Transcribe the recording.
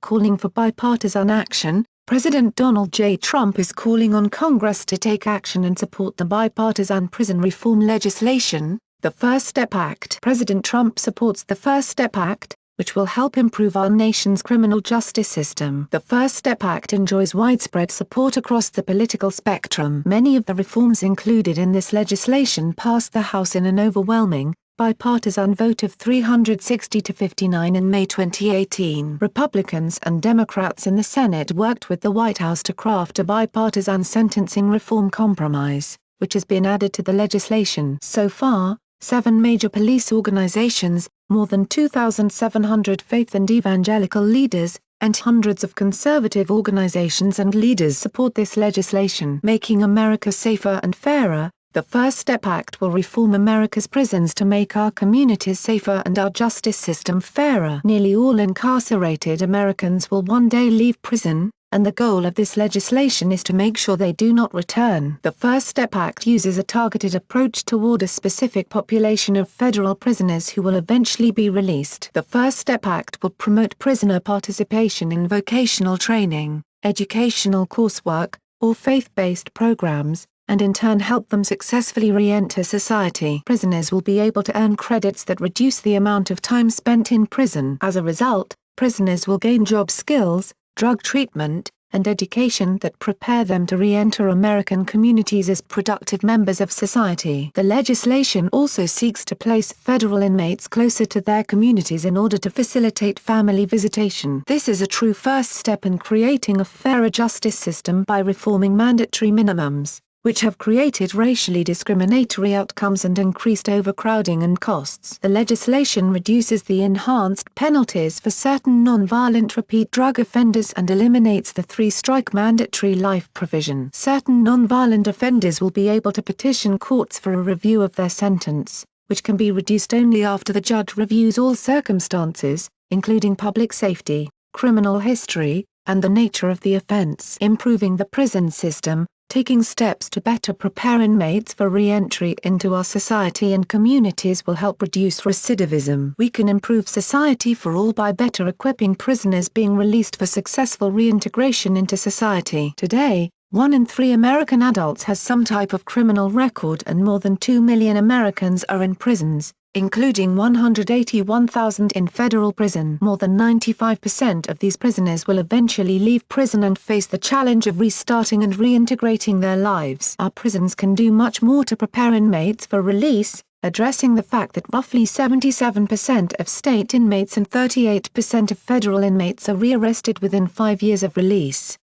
calling for bipartisan action. President Donald J. Trump is calling on Congress to take action and support the bipartisan prison reform legislation, the First Step Act. President Trump supports the First Step Act, which will help improve our nation's criminal justice system. The First Step Act enjoys widespread support across the political spectrum. Many of the reforms included in this legislation passed the House in an overwhelming, bipartisan vote of 360 to 59 in May 2018. Republicans and Democrats in the Senate worked with the White House to craft a bipartisan sentencing reform compromise, which has been added to the legislation. So far, 7 major police organizations, more than 2,700 faith and evangelical leaders, and hundreds of conservative organizations and leaders support this legislation. Making America safer and fairer, the First Step Act will reform America's prisons to make our communities safer and our justice system fairer. Nearly all incarcerated Americans will one day leave prison, and the goal of this legislation is to make sure they do not return. The First Step Act uses a targeted approach toward a specific population of federal prisoners who will eventually be released. The First Step Act will promote prisoner participation in vocational training, educational coursework, or faith-based programs, and in turn help them successfully re-enter society. Prisoners will be able to earn credits that reduce the amount of time spent in prison. As a result, prisoners will gain job skills, drug treatment, and education that prepare them to re-enter American communities as productive members of society. The legislation also seeks to place federal inmates closer to their communities in order to facilitate family visitation. This is a true first step in creating a fairer justice system by reforming mandatory minimums, which have created racially discriminatory outcomes and increased overcrowding and costs. The legislation reduces the enhanced penalties for certain non-violent repeat drug offenders and eliminates the 3-strike mandatory life provision. Certain non-violent offenders will be able to petition courts for a review of their sentence, which can be reduced only after the judge reviews all circumstances, including public safety, criminal history, and the nature of the offense. Improving the prison system. Taking steps to better prepare inmates for re-entry into our society and communities will help reduce recidivism. We can improve society for all by better equipping prisoners being released for successful reintegration into society. Today, 1 in 3 American adults has some type of criminal record and more than 2 million Americans are in prisons, including 181,000 in federal prison. More than 95% of these prisoners will eventually leave prison and face the challenge of restarting and reintegrating their lives. Our prisons can do much more to prepare inmates for release, addressing the fact that roughly 77% of state inmates and 38% of federal inmates are rearrested within 5 years of release.